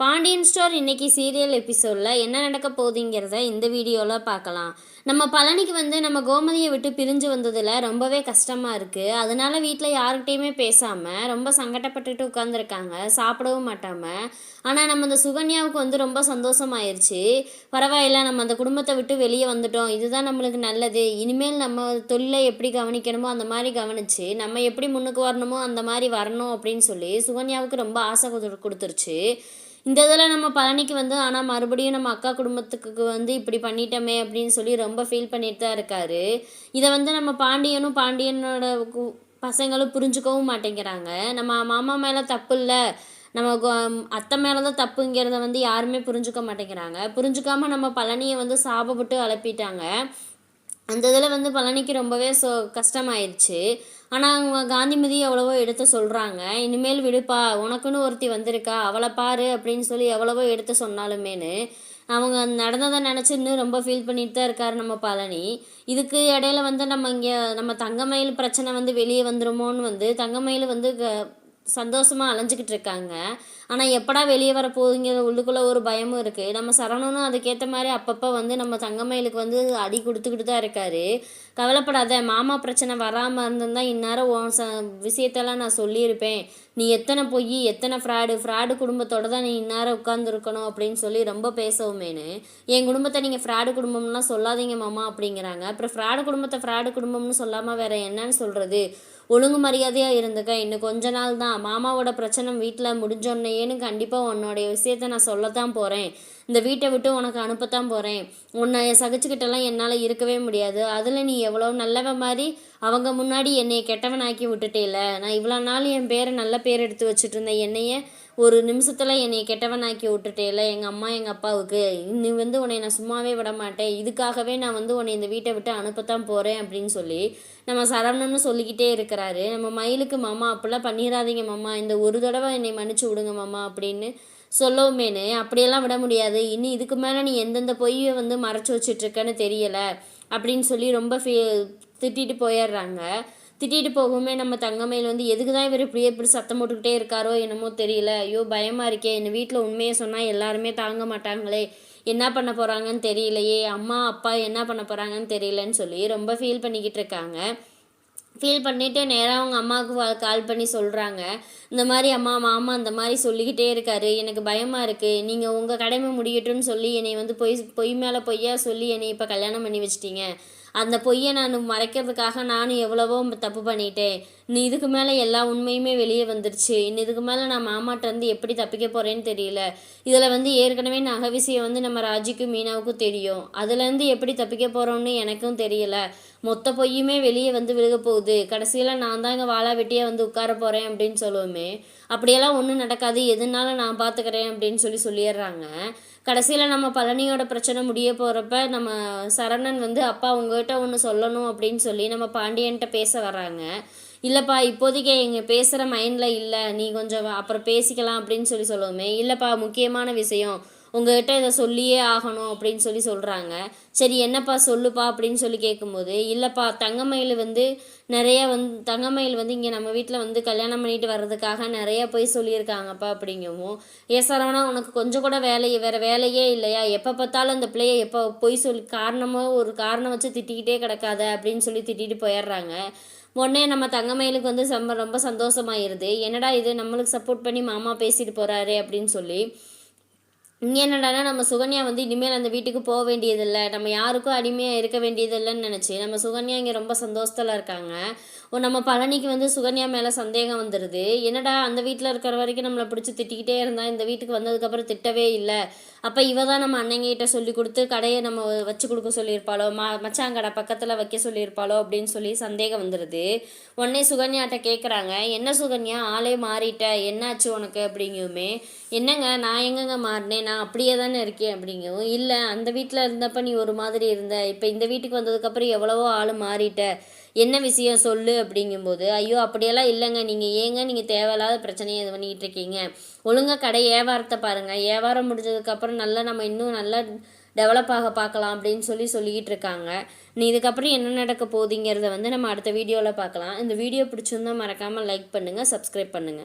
Pandian store இன்னைக்கு serial எபிசோடில் என்ன நடக்க போகுதுங்கிறத இந்த வீடியோவில் பார்க்கலாம். நம்ம பழனிக்கு நம்ம கோமதியை விட்டு பிரிஞ்சு வந்ததில் ரொம்பவே கஷ்டமாக இருக்குது. அதனால வீட்டில் யாருக்கிட்டையுமே பேசாமல் ரொம்ப சங்கடப்பட்டுட்டு உட்காந்துருக்காங்க, சாப்பிடவும் மாட்டாமல். ஆனால் நம்ம இந்த சுகன்யாவுக்கு ரொம்ப சந்தோஷமாயிருச்சு. பரவாயில்ல, நம்ம அந்த குடும்பத்தை விட்டு வெளியே வந்துட்டோம், இதுதான் நம்மளுக்கு நல்லது. இனிமேல் நம்ம தொழிலை எப்படி கவனிக்கணுமோ அந்த மாதிரி கவனித்து நம்ம எப்படி முன்னுக்கு வரணுமோ அந்த மாதிரி வரணும் அப்படின்னு சொல்லி சுகன்யாவுக்கு ரொம்ப ஆசை கொடுத்துருச்சு. இந்த இதில் நம்ம பழனிக்கு ஆனால் மறுபடியும் நம்ம அக்கா குடும்பத்துக்கு இப்படி பண்ணிட்டோமே அப்படின்னு சொல்லி ரொம்ப ஃபீல் பண்ணிட்டு தான் இருக்காரு. இதை நம்ம பாண்டியனோட பசங்களும் புரிஞ்சுக்கவும் மாட்டேங்கிறாங்க. நம்ம மாமா மேலே தப்பு இல்லை, நம்ம அத்தை மேலே தான் தப்புங்கிறத யாருமே புரிஞ்சுக்க மாட்டேங்கிறாங்க. புரிஞ்சுக்காமல் நம்ம பழனியை சாபப்பட்டு அழப்பிட்டாங்க. அந்த இதில் பழனிக்கு ரொம்பவே கஷ்டமாயிருச்சு. ஆனால் அவங்க காந்திமதி எவ்வளவோ எடுத்து சொல்கிறாங்க, இனிமேல் விடுப்பா, உனக்குன்னு ஒருத்தி வந்திருக்கா, அவளை பாரு அப்படின்னு சொல்லி எவ்வளவோ எடுத்து சொன்னாலுமேனு அவங்க நடந்ததை நினச்சி இன்னும் ரொம்ப ஃபீல் பண்ணிட்டு தான் இருக்கார் நம்ம பழனி. இதுக்கு இடையில நம்ம தங்கமயில் பிரச்சனை வெளியே வந்துருமோன்னு தங்கமயில் சந்தோஷமாக அலைஞ்சிக்கிட்டு இருக்காங்க. ஆனால் எப்படா வெளியே வர போகுதுங்கிற உள்ளுக்குள்ளே ஒரு பயமும் இருக்குது. நம்ம சரவணனும் அதுக்கேற்ற மாதிரி அப்பப்போ நம்ம தங்கமயிலுக்கு அடி கொடுத்துக்கிட்டு தான் இருக்காரு. கவலைப்படாத, மாமா பிரச்சனை வராமல் இருந்திருந்தால் இந்நேரம் விஷயத்தெல்லாம் நான் சொல்லியிருப்பேன். நீ எத்தனை பொய், எத்தனை ஃப்ராடு குடும்பத்தோடு தான் நீ இந்நேரம் உட்காந்துருக்கணும் அப்படின்னு சொல்லி ரொம்ப பேசவுமேனு, என் குடும்பத்தை நீங்கள் ஃப்ராடு குடும்பம்லாம் சொல்லாதீங்க மாமா அப்படிங்கிறாங்க. அப்புறம் ஃப்ராடு குடும்பம்னு சொல்லாமல் வேறு என்னன்னு சொல்கிறது? ஒழுங்கு மரியாதையாக இருந்துக்க, இன்னும் கொஞ்ச நாள் தான், மாமாவோட பிரச்சனை வீட்டில் முடிஞ்சோன்னையேன்னு கண்டிப்பாக உன்னோடைய விஷயத்த நான் சொல்லத்தான் போகிறேன். இந்த வீட்டை விட்டு உனக்கு அனுப்பத்தான் போகிறேன். உன்னை சகிச்சுக்கிட்டெல்லாம் என்னால் இருக்கவே முடியாது. அதில் நீ எவ்வளோ நல்லவன் மாதிரி அவங்க முன்னாடி என்னை கெட்டவனாக்கி விட்டுட்டேல. நான் இவ்வளோ நாள் என் பேரை நல்ல பேர் எடுத்து வச்சுட்டு இருந்தேன், என்னையே ஒரு நிமிஷத்தில் என்னை கெட்டவனாக்கி விட்டுட்டேல எங்கள் அம்மா எங்கள் அப்பாவுக்கு. நீ உன்னை நான் சும்மாவே விட மாட்டேன், இதுக்காகவே நான் உன்னை இந்த வீட்டை விட்டு அனுப்பத்தான் போகிறேன் அப்படின்னு சொல்லி நம்ம சரவணன்னு சொல்லிக்கிட்டே இருக்கிறாரு. நம்ம மயிலுக்கு மாமா அப்படிலாம் பண்ணிடாதீங்க மாமா, இந்த ஒரு தடவை என்னை மன்னிச்சு விடுங்க மாமா அப்படின்னு சொல்லவுமேனு, அப்படியெல்லாம் விட முடியாது, இன்னும் இதுக்கு மேலே நீ எந்தெந்த பொய்யை மறைச்சி வச்சிட்ருக்கன்னு தெரியலை அப்படின்னு சொல்லி ரொம்ப திட்டிட்டு போயிடுறாங்க. திட்டிட்டு போகுமே நம்ம தங்கமயில் எதுக்கு தான் இவர் இப்படி சத்தம் போட்டுக்கிட்டே இருக்காரோ என்னமோ தெரியல. ஐயோ பயமாக இருக்கே, என் வீட்டில் உண்மையை சொன்னால் எல்லாருமே தாங்க மாட்டாங்களே, என்ன பண்ண போகிறாங்கன்னு தெரியலையே, அம்மா அப்பா என்ன பண்ண போகிறாங்கன்னு தெரியலன்னு சொல்லி ரொம்ப ஃபீல் பண்ணிக்கிட்டு இருக்காங்க. ஃபீல் பண்ணிவிட்டு நேராக அவங்க அம்மாவுக்கு கால் பண்ணி சொல்கிறாங்க, இந்த மாதிரி அம்மா மாமா அந்த மாதிரி சொல்லிக்கிட்டே இருக்காரு, எனக்கு பயமாக இருக்குது, நீங்கள் உங்கள் கடமை முடியட்டும்னு சொல்லி என்னை பொய் மேலே பொய்யா சொல்லி என்னை இப்போ கல்யாணம் பண்ணி வச்சிட்டீங்க. அந்த பொய்யை நான் மறைக்கிறதுக்காக நானும் எவ்வளவோ தப்பு பண்ணிட்டேன். இன்னும் இதுக்கு மேலே எல்லா உண்மையுமே வெளியே வந்துருச்சு. இன்னும் இதுக்கு மேலே நான் மாமாட்டேருந்து எப்படி தப்பிக்க போகிறேன்னு தெரியல. இதில் ஏற்கனவே நகை விஷயம் நம்ம ராஜிக்கும் மீனாவுக்கும் தெரியும். அதுலேருந்து எப்படி தப்பிக்க போகிறோன்னு எனக்கும் தெரியல. மொத்த பொய்யுமே வெளியே விழுக போகுது. கடைசியில் நான் தான் இங்கே வாழா வெட்டியாக உட்கார போகிறேன் அப்படின்னு சொல்லுவோமே, அப்படியெல்லாம் ஒன்றும் நடக்காது, எதுனாலும் நான் பார்த்துக்கிறேன் அப்படின்னு சொல்லிடுறாங்க. கடைசியில் நம்ம பழனியோட பிரச்சனை முடிய போகிறப்ப நம்ம சரவணன் அப்பா உங்கள்கிட்ட ஒன்று சொல்லணும் அப்படின்னு சொல்லி நம்ம பாண்டியன்கிட்ட பேச வர்றாங்க. இல்லைப்பா, இப்போதைக்கு எங்கள் பேசுகிற மைண்டில் இல்லை, நீ கொஞ்சம் அப்புறம் பேசிக்கலாம் அப்படின்னு சொல்லுவோமே, இல்லைப்பா முக்கியமான விஷயம், உங்கள்கிட்ட இதை சொல்லியே ஆகணும் அப்படின்னு சொல்கிறாங்க. சரி என்னப்பா சொல்லுப்பா அப்படின்னு கேட்கும்போது, இல்லைப்பா தங்கமயில் நிறைய தங்கமயில் இங்கே நம்ம வீட்டில் கல்யாணம் பண்ணிட்டு வர்றதுக்காக நிறைய போய் சொல்லியிருக்காங்கப்பா அப்படிங்கவும், சரவணா உனக்கு கொஞ்சம் கூட வேறு வேலையே இல்லையா, எப்போ பார்த்தாலும் அந்த பிள்ளையை எப்போ போய் ஒரு காரணம் வச்சு திட்டிக்கிட்டே கிடக்காத அப்படின்னு திட்டிட்டு போயிடுறாங்க. உடனே நம்ம தங்கமயிலுக்கு ரொம்ப சந்தோஷமாயிருது. என்னடா இது நம்மளுக்கு சப்போர்ட் பண்ணி மாமா பேசிட்டு போகிறாரு அப்படின்னு சொல்லி. இங்கே என்னடானா நம்ம சுகன்யா இனிமேல் அந்த வீட்டுக்கு போக வேண்டியதில்லை, நம்ம யாருக்கும் அடிமையாக இருக்க வேண்டியதில்லைன்னு நினச்சி நம்ம சுகன்யா இங்கே ரொம்ப சந்தோஷத்தில் இருக்காங்க. நம்ம பழனிக்கு சுகன்யா மேலே சந்தேகம் வந்துடுது. என்னடா அந்த வீட்டில் இருக்கிற வரைக்கும் நம்மளை பிடிச்சி திட்டிக்கிட்டே இருந்தால், இந்த வீட்டுக்கு வந்ததுக்கப்புறம் திட்டவே இல்லை, அப்போ இவ தான் நம்ம அண்ணங்கிட்ட சொல்லி கொடுத்து கடையை நம்ம வச்சு கொடுக்க சொல்லியிருப்பாளோ, மச்சாங்கடை பக்கத்தில் வைக்க சொல்லியிருப்பாளோ அப்படின்னு சொல்லி சந்தேகம் வந்துடுது. உடனே சுகன்யாட்ட கேட்குறாங்க, என்ன சுகன்யா ஆளே மாறிட்ட, என்னாச்சு உனக்கு அப்படிங்குமே, என்னங்க நான் எங்கங்க மாறினேன், நான் அப்படியே தானே இருக்கேன் அப்படிங்கவும், இல்லை அந்த வீட்டில் இருந்தப்போ நீ ஒரு மாதிரி இருந்த, இப்போ இந்த வீட்டுக்கு வந்ததுக்கப்புறம் எவ்வளவோ ஆள் மாறிட்ட, என்ன விஷயம் சொல்லு அப்படிங்கும்போது, ஐயோ அப்படியெல்லாம் இல்லைங்க, நீங்கள் தேவையில்லாத பிரச்சனையை இது பண்ணிக்கிட்டு இருக்கீங்க, ஒழுங்காக கடை வியாபாரத்தை பாருங்கள், வியாபாரம் முடிஞ்சதுக்கப்புறம் நம்ம இன்னும் நல்லா டெவலப் ஆக பார்க்கலாம் அப்படின்னு சொல்லிக்கிட்டு இருக்காங்க. நீ இதுக்கப்புறம் என்ன நடக்க போகுதுங்கிறத நம்ம அடுத்த வீடியோவில் பார்க்கலாம். இந்த வீடியோ பிடிச்சிருந்தா மறக்காமல் லைக் பண்ணுங்கள், சப்ஸ்கிரைப் பண்ணுங்கள்.